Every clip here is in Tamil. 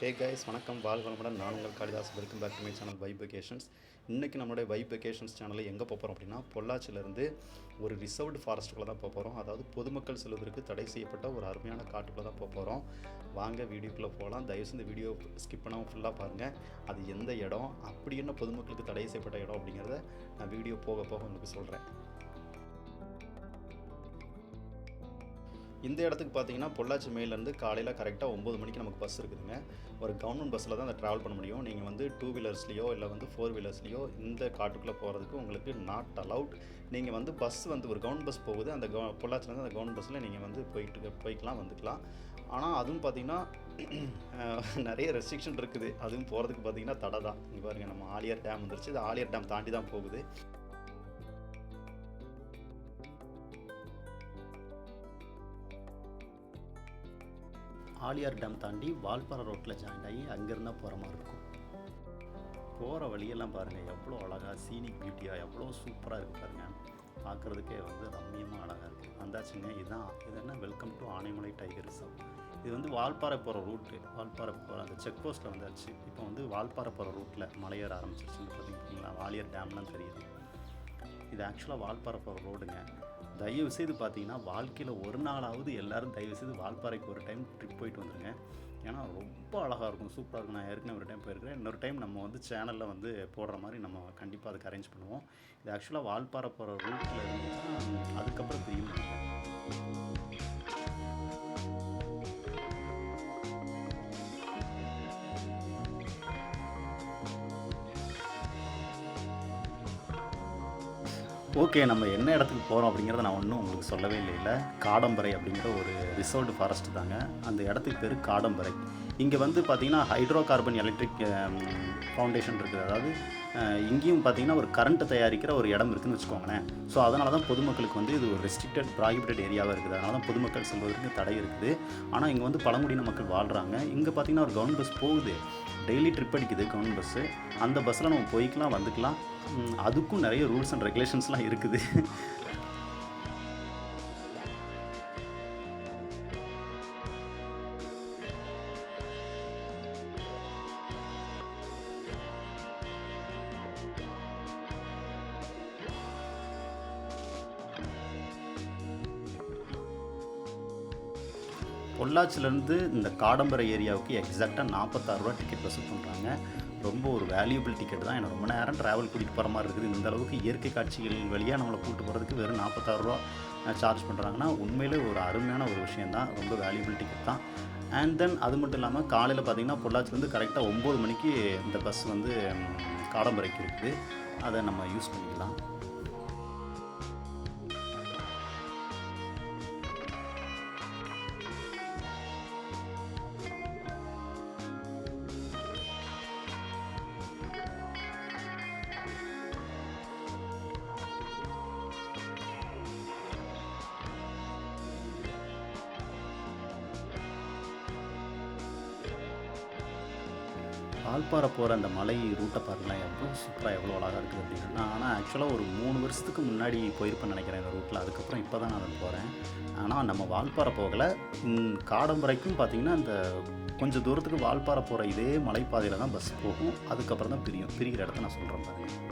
ஹே கைஸ் வணக்கம் வாழ்க வளமுடன். நான் உங்கள் Kalidas. Welcome back to my channel Vibe Vacations. இன்றைக்கி நம்மளுடைய வைப் வெக்கேஷன்ஸ் சேனலில் எங்கே போகிறோம் அப்படின்னா, பொள்ளாச்சியிலேருந்து ஒரு ரிசர்வ்டு ஃபாரஸ்ட்டுக்குள்ளே தான் போகிறோம். அதாவது பொதுமக்கள் செல்வதற்கு தடை செய்யப்பட்ட ஒரு அருமையான காட்டுக்குள்ளே தான் போகிறோம். வாங்க வீடியோக்குள்ளே போகலாம். தயவுசெய்து இந்த வீடியோ ஸ்கிப் பண்ணாமல் ஃபுல்லாக பாருங்கள். அது எந்த இடம், அப்படி என்ன பொதுமக்களுக்கு தடை செய்யப்பட்ட இடம் அப்படிங்கிறத நான் வீடியோ போக போக உங்களுக்கு சொல்கிறேன். இந்த இடத்துக்கு பார்த்தீங்கன்னா, பொள்ளாச்சி மெயிலேருந்து காலையில் கரெக்டாக 9 மணிக்கு நமக்கு பஸ் இருக்குதுங்க. ஒரு கவர்மெண்ட் பஸ்ஸில் தான் அதை ட்ராவல் பண்ண முடியும். நீங்கள் வந்து 2 வீலர்ஸ்லையோ இல்லை வந்து 4 வீலர்ஸ்லையோ இந்த காட்டுக்குள்ளே போகிறதுக்கு உங்களுக்கு நாட் அலவுட். நீங்கள் வந்து பஸ் வந்து ஒரு கவர்மெண்ட் பஸ் போகுது. அந்த பொள்ளாச்சிலேருந்து அந்த கவர்மெண்ட் பஸ்ஸில் நீங்கள் வந்து போய்க்கலாம் வந்துக்கலாம். ஆனால் அதுவும் பார்த்தீங்கன்னா நிறைய ரெஸ்ட்ரிக்ஷன் இருக்குது. அதுவும் போகிறதுக்கு பார்த்தீங்கன்னா தடை தான். இங்கே பாருங்கள், நம்ம ஆலியார் டேம் வந்துருச்சு. இது ஆலியார் டேம் தாண்டி தான் போகுது. ஆலியார் டேம் தாண்டி வால்பாறை ரோட்டில் ஜாயின் ஆகி அங்கேருந்தான் போகிற மாதிரி இருக்கும். போகிற வழியெல்லாம் பாருங்கள், எவ்வளோ அழகாக சீனிக் பியூட்டியாக எவ்வளோ சூப்பராக இருக்குது பாருங்கள். பார்க்குறதுக்கே வந்து ரம்மியமாக அழகாக இருக்குது. வந்தாச்சுங்க, இது என்ன welcome to Anaimalai tiger reserve. இது வந்து வால்பாறை போகிற ரூட்டு. வால்பாறை போகிற அந்த செக் போஸ்ட்டில் வந்தாச்சு. இப்போ வந்து வால்பாறை போகிற ரூட்டில் மலையேற ஆரம்பிச்சிருச்சுன்னு பார்த்தீங்கன்னா ஆலியார் டேம்லாம் தெரியுது. இது ஆக்சுவலாக வால்பாறை போகிற ரோடுங்க. தயவுசெய்து பார்த்தீங்கன்னா, வாழ்க்கையில் ஒரு நாளாவது எல்லோரும் தயவுசெய்து வால்பாறைக்கு ஒரு டைம் ட்ரிப் போயிட்டு வந்துடுங்க. ஏன்னா ரொம்ப அழகாக இருக்கும், சூப்பராக இருக்கும். நான் ஏற்கனவே ஒரு டைம் போயிருக்கிறேன். இன்னொரு டைம் நம்ம வந்து சேனலில் வந்து போடுற மாதிரி நம்ம கண்டிப்பாக அதுக்கு அரேஞ்ச் பண்ணுவோம். இது ஆக்சுவலாக வால்பாறை போகிற ரூட்டில் இருந்து அதுக்கப்புறம் தெரியும். ஓகே, நம்ம என்ன இடத்துக்கு போகிறோம் அப்படிங்கிறத நான் ஒன்றும் உங்களுக்கு சொல்லவே இல்லை. காடம்பரை அப்படிங்கிற ஒரு ரிசர்வ்டு ஃபாரஸ்ட் தாங்க. அந்த இடத்துக்கு பேர் காடம்பரை. இங்கே வந்து பார்த்திங்கன்னா ஹைட்ரோ கார்பன் எலக்ட்ரிக் ஃபவுண்டேஷன் இருக்குது. அதாவது இங்கேயும் பார்த்திங்கன்னா ஒரு கரண்ட்டு தயாரிக்கிற ஒரு இடம் இருக்குதுன்னு வச்சுக்கோங்களேன். ஸோ அதனால தான் பொதுமக்களுக்கு வந்து இது ஒரு ரெஸ்ட்ரிக்டட் ப்ராஹிபிட்டட் ஏரியாவாக இருக்குது. அதனால தான் பொதுமக்கள் செல்வதற்கு தடை இருக்குது. ஆனால் இங்கே வந்து பழங்குடியின மக்கள் வாழ்கிறாங்க. இங்கே பார்த்திங்கன்னா ஒரு கவர்மெண்ட் பஸ் போகுது, டெய்லி ட்ரிப் அடிக்குது கவர்மெண்ட் பஸ்ஸு. அந்த பஸ்ஸில் நம்ம போய்க்கலாம் வந்துக்கலாம். அதுக்கும் நிறைய ரூல்ஸ் அண்ட் ரெகுலேஷன்ஸ்லாம் இருக்குது. பொள்ளாச்சிலேருந்து இந்த காடம்பரை ஏரியாவுக்கு எக்ஸாக்டாக 46 ரூபா டிக்கெட் வசூல் பண்ணுறாங்க. ரொம்ப ஒரு வேல்யூபிள் டிக்கெட் தான். எனக்கு ரொம்ப நேரம் ட்ராவல் கூட்டிகிட்டு போகிற மாதிரி இருக்குது. இந்த அளவுக்கு இயற்கை காட்சிகள் வழியாக நம்மளை கூப்பிட்டு போகிறதுக்கு வெறும் 46 ரூபா சார்ஜ் பண்ணுறாங்கன்னா உண்மையிலே ஒரு அருமையான ஒரு விஷயந்தான். ரொம்ப வேல்யூபிள் டிக்கெட் தான். அண்ட் தென் அது மட்டும் இல்லாமல் காலையில் பார்த்திங்கன்னா பொள்ளாச்சிலேருந்து கரெக்டாக 9 மணிக்கு இந்த பஸ் வந்து காடம்பரைக்கு இருக்குது. அதை நம்ம யூஸ் பண்ணிக்கலாம். வால்பாறை போகிற அந்த மலை ரூட்டை பாருங்களேன், எவ்வளோ சூப்பராக எவ்வளோ அழகாக இருக்குது அப்படின்னு. நான் ஆனால் ஆக்சுவலாக ஒரு 3 வருஷத்துக்கு முன்னாடி போயிருப்பேன்னு நினைக்கிறேன் இந்த ரூட்டில். அதுக்கப்புறம் இப்போ தான் நான் போகிறேன். ஆனால் நம்ம வால்பாறை போகலை. காடம்பரைக்கும் பார்த்திங்கன்னா அந்த கொஞ்சம் தூரத்துக்கு வால்பாறை போகிற இதே மலைப்பாதையில் தான் பஸ் போகும். அதுக்கப்புறம் தான் பிரிகிற இடத்த நான் சொல்கிறேன் பாருங்கள்.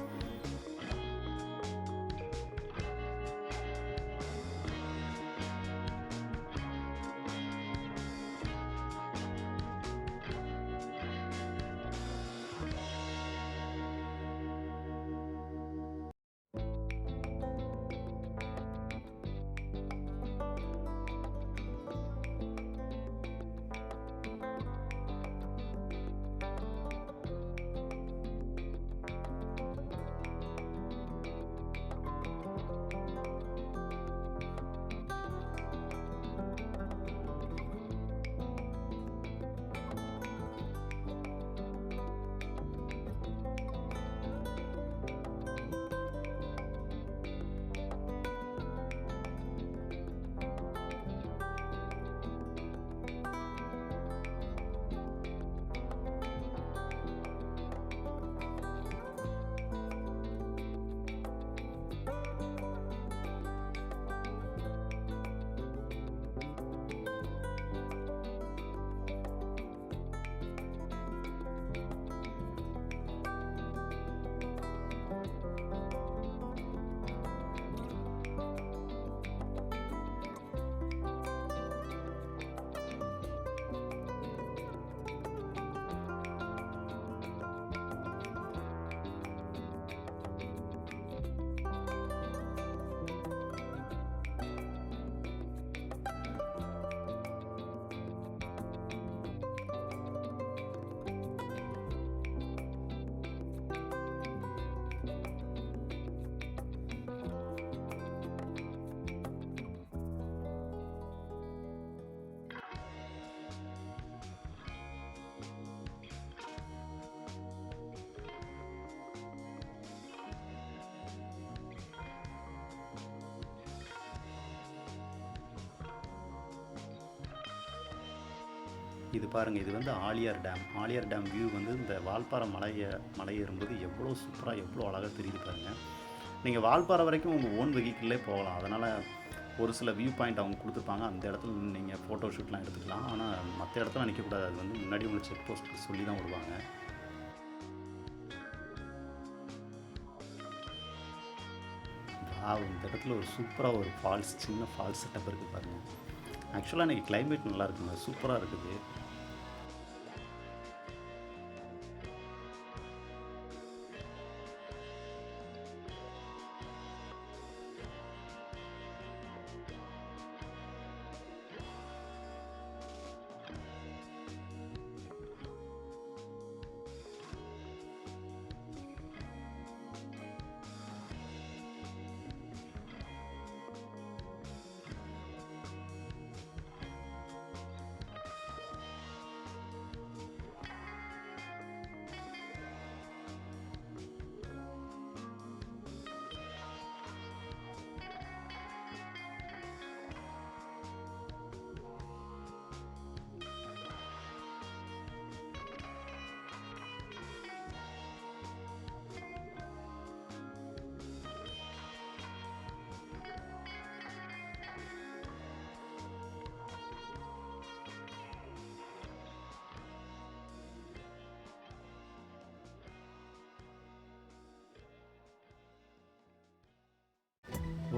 இது பாருங்கள், இது வந்து Aliyar dam. Aliyar dam view வந்து இந்த வால்பாறை மலை ஏறும்போது எவ்வளோ சூப்பராக எவ்வளோ அழகாக தெரியுது பாருங்கள். நீங்கள் வால்பாறை வரைக்கும் உங்கள் ஓன் வெஹிக்கிள்லே போகலாம். அதனால் ஒரு சில வியூ பாயிண்ட் அவங்க கொடுத்துருப்பாங்க, அந்த இடத்துல நீங்கள் ஃபோட்டோ ஷூட்லாம் எடுத்துக்கலாம். ஆனால் மற்ற இடத்துல நிற்கக்கூடாது, அது வந்து முன்னாடி உங்களுக்கு செக் போஸ்ட் சொல்லி தான் விடுவாங்க. இந்த இடத்துல ஒரு சூப்பராக ஒரு ஃபால்ஸ், சின்ன ஃபால்ஸ் செட்டப் இருக்குது பாருங்கள். ஆக்சுவலாக இன்றைக்கி கிளைமேட் நல்லா இருக்குங்க, சூப்பராக இருக்குது.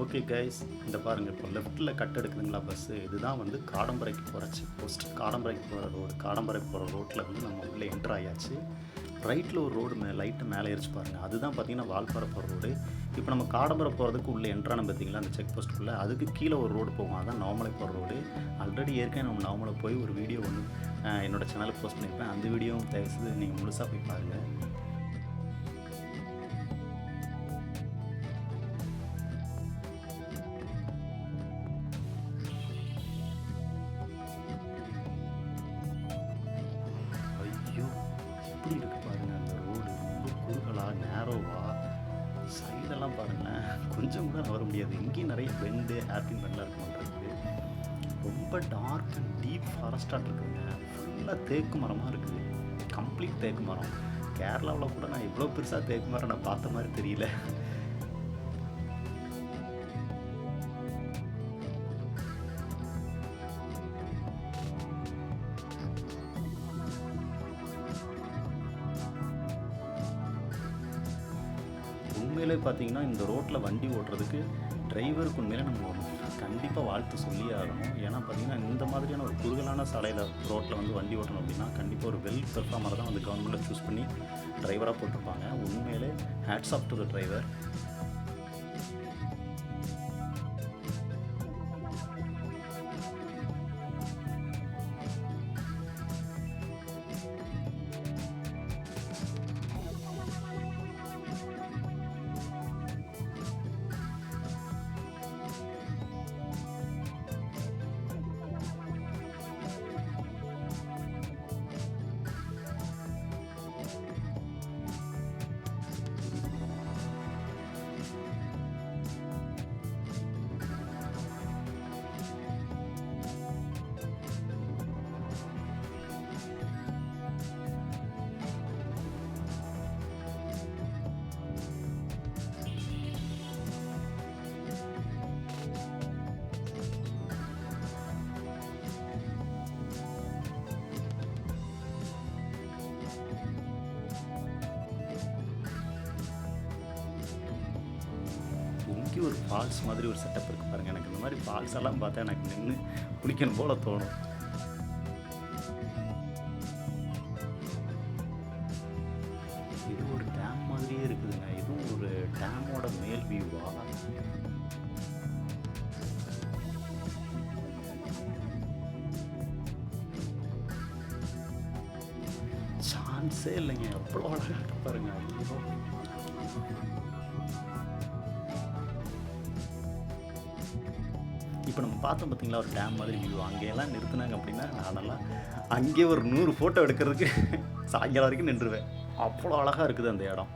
ஓகே கைஸ், இந்த பாருங்கள், இப்போ லெஃப்ட்டில் கட் எடுக்குதுங்களா பஸ்ஸு, இதுதான் வந்து காடம்பரைக்கு போகிற செக் போஸ்ட். காடம்பரைக்கு போகிற ரோடு, காடம்பரை போகிற ரோட்டில் வந்து நம்ம உள்ளே என்ட்ரு ஆயாச்சு. ரைட்டில் ஒரு ரோடு லைட்டு மேலே ஏறிச்சு பாருங்கள், அதுதான் பார்த்திங்கன்னா வால்பாறை போகிற ரோடு. இப்போ நம்ம காடம்பரை போகிறதுக்கு உள்ளே என்ட்ரான பார்த்திங்களா அந்த செக் போஸ்ட்டுக்குள்ளே, அதுக்கு கீழே ஒரு ரோடு போகும், அதுதான் நவமலை போகிற ரோடு. ஆல்ரெடி ஏற்கனவே நம்ம நவமலை போய் ஒரு வீடியோ ஒன்று என்னோடய சேனலுக்கு போஸ்ட் பண்ணியிருப்பேன். அந்த வீடியோவும் தயவுசெய்து நீங்கள் முழுசாக போய் பாருங்கள். எப்படி இருக்குது பாருங்கள், அந்த ரோடு ரொம்ப குறுகலாக நேரோவாக, சைடெல்லாம் பாருங்களேன், கொஞ்சம் கூட வர முடியாது. இங்கேயும் நிறைய பெண்டு ஹேர்பின் பெண்டெலாம் இருக்குன்றது. ரொம்ப டார்க் அண்ட் டீப் ஃபாரஸ்டாக இருக்குதுங்க. ஃபுல்லாக தேக்கு மரமாக இருக்குது, கம்ப்ளீட் தேக்கு மரம். கேரளாவில் கூட நான் இவ்வளோ பெருசாக தேக்கு மரம் நான் பார்த்த மாதிரி தெரியல. உண்மையிலே பார்த்தீங்கன்னா இந்த ரோட்டில் வண்டி ஓட்டுறதுக்கு டிரைவருக்கு உண்மையிலே நம்ம கண்டிப்பாக வாழ்த்து சொல்லியே ஆகணும். ஏன்னா பார்த்தீங்கன்னா இந்த மாதிரியான ஒரு குறுகலான சாலையில் ரோட்டில் வந்து வண்டி ஓட்டணும் அப்படின்னா கண்டிப்பாக ஒரு வெல் பெர்ஃபார்மரை தான் வந்து கவர்மெண்ட்டில் சூஸ் பண்ணி டிரைவராக போட்டிருப்பாங்க. உண்மையிலே hats off to the driver. ஒரு ஃபால்ஸ் மாதிரி ஒரு செட்டப் இருக்குது பாருங்கள். எனக்கு இந்த மாதிரி ஃபால்ஸ் எல்லாம் பார்த்தா எனக்கு நின்று குளிக்கணும் போல தோணும். இது ஒரு டேம் மாதிரியே இருக்குதுங்க. இதுவும் ஒரு டேமோட மேல் வியூவா? சான்ஸே இல்லைங்க, எவ்வளோ அழகாக இருக்கு பாருங்க. ஐயோ, இப்போ நம்ம பார்த்தோம் பார்த்தீங்களா ஒரு டேம் மாதிரி வியூ, அங்கேயெல்லாம் நிறுத்தினாங்க அப்படின்னா நானெல்லாம் அங்கேயே ஒரு 100 ஃபோட்டோ எடுக்கிறதுக்கு சாயங்காலம் வரைக்கும் நின்றுவேன். அவ்வளோ அழகாக இருக்குது அந்த இடம்.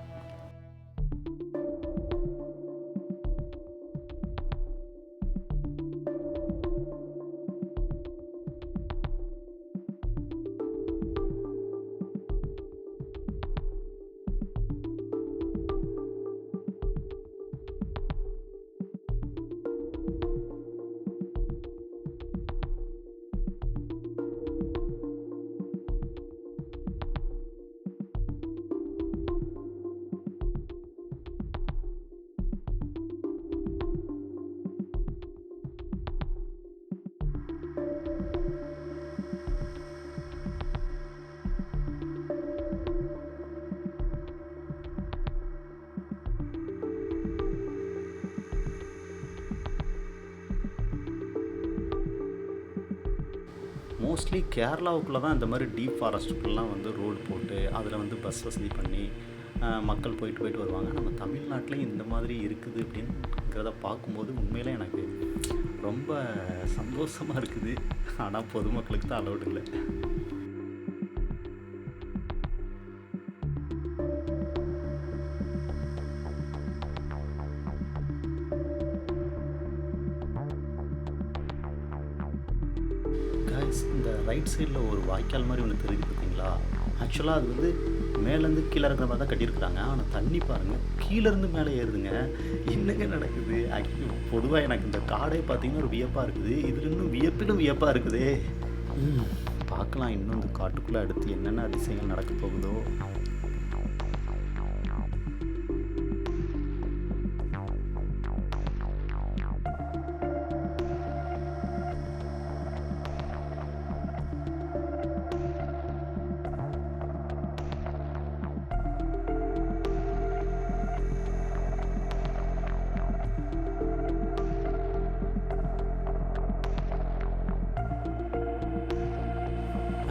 மோஸ்ட்லி கேரளாவுக்குள்ளே தான் இந்த மாதிரி டீப் ஃபாரஸ்ட்டுக்குள்ளெலாம் வந்து ரோடு போட்டு அதில் வந்து பஸ் வசதி பண்ணி மக்கள் போயிட்டு போயிட்டு வருவாங்க. நம்ம தமிழ்நாட்டிலையும் இந்த மாதிரி இருக்குது அப்படிங்கிறத பார்க்கும்போது உண்மையிலே எனக்கு ரொம்ப சந்தோஷமாக இருக்குது. ஆனால் பொதுமக்களுக்கு தான் அலௌடு இல்லை. இந்த ரைட் சைடில் ஒரு வாய்க்கால் மாதிரி ஒன்று தெரியுது பார்த்தீங்களா? ஆக்சுவலாக அது வந்து மேலேருந்து கீழே இருக்கிற மாதிரி தான் கட்டியிருக்கிறாங்க. ஆனால் தண்ணி பாருங்கள், கீழேருந்து மேலே ஏறுதுங்க. என்னங்க நடக்குது? ஆக்சுவலி பொதுவாக எனக்கு இந்த காடே பார்த்திங்கன்னா ஒரு வியப்பாக இருக்குது. இதில் இன்னும் வியப்பிலும் வியப்பாக இருக்குதே. பார்க்கலாம் இன்னும் இந்த காட்டுக்குள்ளே அடுத்து என்னென்ன அதிசயங்கள் நடக்க போகுதோ.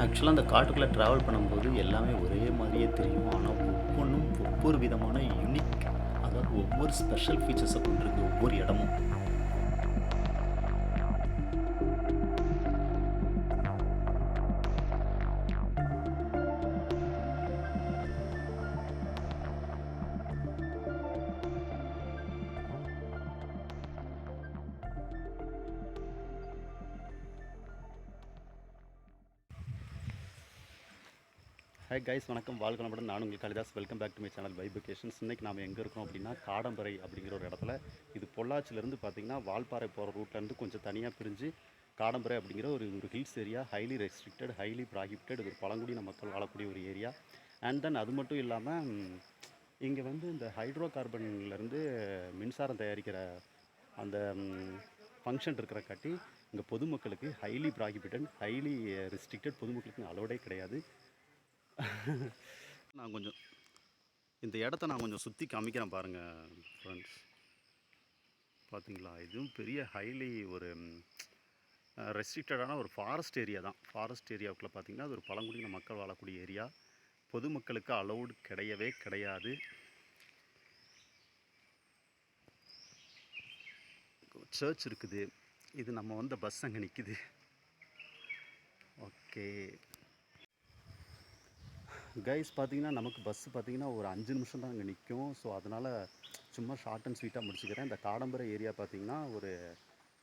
ஆக்சுவலாக அந்த காட்டுக்குள்ளே ட்ராவல் பண்ணும்போது எல்லாமே ஒரே மாதிரியே தெரியும். ஆனால் ஒவ்வொன்றும் ஒவ்வொரு விதமான யூனிக், அதாவது ஒவ்வொரு ஸ்பெஷல் ஃபீச்சர்ஸை கொண்டிருக்கு ஒவ்வொரு இடமும். ஹாய் கைஸ், வணக்கம், வாழ்க நம்புடன். நான் உங்களுக்கு Kalidas. Welcome back to my channel vibecations. இன்றைக்கி நாம் எங்கே இருக்கோம் அப்படின்னா காடம்பரை அப்படிங்கிற ஒரு இடத்துல. இது பொள்ளாச்சிலேருந்து பார்த்திங்கன்னா வால்பாறை போகிற ரூட்லேருந்து கொஞ்சம் தனியாக பிரிஞ்சு காடம்பரை அப்படிங்கிற ஒரு hills area. Highly restricted, highly prohibited. இது ஒரு பழங்குடியின மக்கள் வாழக்கூடிய ஒரு ஏரியா. அண்ட் தென் அது மட்டும் இல்லாமல் இங்கே வந்து இந்த ஹைட்ரோ கார்பன்லேருந்து மின்சாரம் தயாரிக்கிற அந்த ஃபங்க்ஷன் இருக்கிற காட்டி இங்கே பொதுமக்களுக்கு ஹைலி ப்ராஹிபிட்டட், ஹைலி ரெஸ்ட்ரிக்டட். பொதுமக்களுக்கு அலோடே கிடையாது. நான் கொஞ்சம் இந்த இடத்த நான் கொஞ்சம் சுற்றி காமிக்கிறேன் பாருங்கள் ஃப்ரெண்ட்ஸ். பார்த்தீங்களா, இதுவும் பெரிய ஹைலி ஒரு ரெஸ்ட்ரிக்டடான ஒரு ஃபாரஸ்ட் ஏரியா தான். ஃபாரஸ்ட் ஏரியாவுக்குள்ளே பார்த்திங்கன்னா அது ஒரு பழங்குடியின மக்கள் வாழக்கூடிய ஏரியா. பொதுமக்களுக்கு அலௌடு கிடையவே கிடையாது. சர்ச் இருக்குது. இது நம்ம வந்த பஸ் அங்கே நிற்குது. ஓகே கைஸ், பார்த்திங்கன்னா நமக்கு பஸ்ஸு பார்த்திங்கன்னா ஒரு 5 நிமிஷம் தான் அங்கே நிற்கும். ஸோ அதனால் சும்மா ஷார்ட் அண்ட் ஸ்வீட்டாக முடிச்சுக்கிறேன். இந்த காடம்பரை ஏரியா பார்த்திங்கன்னா ஒரு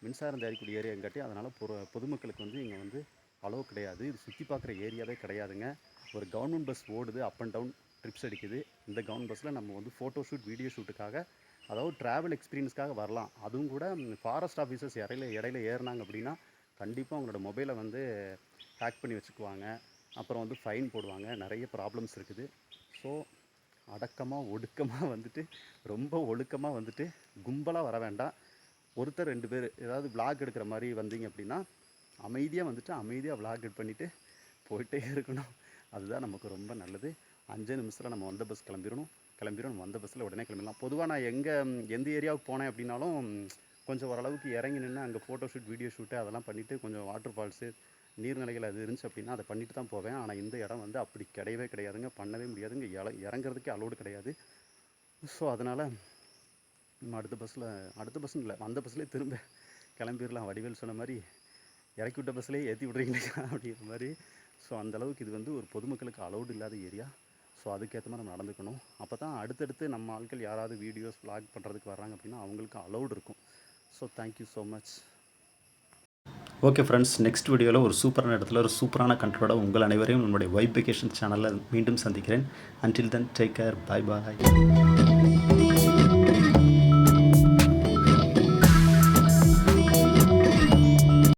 மின்சாரம் தயாரிக்கூடிய ஏரியாங்காட்டி அதனால் பொதுமக்களுக்கு வந்து இங்கே வந்து அலோவ் கிடையாது. இது சுற்றி பார்க்குற ஏரியாவே கிடையாதுங்க. ஒரு கவர்மெண்ட் பஸ் ஓடுது, அப் அண்ட் டவுன் ட்ரிப்ஸ் அடிக்குது. இந்த கவர்மெண்ட் பஸ்ஸில் நம்ம வந்து ஃபோட்டோ ஷூட், வீடியோ ஷூட்டுக்காக, அதாவது ட்ராவல் எக்ஸ்பீரியன்ஸ்க்காக வரலாம். அதுவும் கூட ஃபாரஸ்ட் ஆஃபீஸர்ஸ் இடையில ஏறினாங்க அப்படின்னா கண்டிப்பாக அவங்களோட மொபைலை வந்து ஹேக் பண்ணி வச்சுக்குவாங்க. அப்புறம் வந்து ஃபைன் போடுவாங்க. நிறைய ப்ராப்ளம்ஸ் இருக்குது. ஸோ அடக்கமாக ஒடுக்கமாக வந்துட்டு, ரொம்ப ஒழுக்கமாக வந்துட்டு கும்பலாக வர வேண்டாம். ஒருத்தர் 2 பேர் ஏதாவது விளாக் எடுக்கிற மாதிரி வந்தீங்க அப்படின்னா அமைதியாக வந்துட்டு அமைதியாக விளாக் எட் பண்ணிவிட்டு போயிட்டே இருக்கணும். அதுதான் நமக்கு ரொம்ப நல்லது. 5 நிமிஷத்தில் நம்ம வந்த பஸ் கிளம்பிடும். நம்ம வந்த பஸ்ஸில் உடனே கிளம்பிடலாம். பொதுவாக நான் எந்த ஏரியாவுக்கு போனேன் அப்படின்னாலும் கொஞ்சம் ஓரளவுக்கு இறங்கி நின்று அங்கே ஃபோட்டோ ஷூட், வீடியோ ஷூட்டு அதெல்லாம் பண்ணிவிட்டு கொஞ்சம் வாட்டர் ஃபால்ஸு, நீர்நிலைகள் அது இருந்துச்சு அப்படின்னா அதை பண்ணிட்டு தான் போவேன். ஆனால் இந்த இடம் வந்து அப்படி கிடையவே கிடையாதுங்க. பண்ணவே முடியாதுங்க. இறங்குறதுக்கே அலோடு கிடையாது. ஸோ அதனால் நம்ம அடுத்த பஸ்ஸும் இல்லை, அந்த பஸ்லேயே திரும்ப கிளம்பிடலாம். வடிவேல் சொன்ன மாதிரி இறக்கி விட்ட பஸ்லேயே ஏற்றி விட்றீங்களா அப்படிங்கிற மாதிரி. ஸோ அந்தளவுக்கு இது வந்து ஒரு பொதுமக்களுக்கு அலௌடு இல்லாத ஏரியா. ஸோ அதுக்கேற்ற மாதிரி நம்ம நடந்துக்கணும். அப்போ தான் அடுத்தடுத்து நம்ம ஆட்கள் யாராவது வீடியோஸ் vlog பண்ணுறதுக்கு வர்றாங்க அப்படின்னா அவங்களுக்கு அலௌடு இருக்கும். So thank you so much. Okay friends, next வீடியோவில் ஒரு சூப்பரான இடத்துல ஒரு சூப்பரான கண்ட்ரோட உங்கள் அனைவரையும் நம்முடைய வைபகேஷன் சேனலில் மீண்டும் சந்திக்கிறேன். Until then take care, bye bye.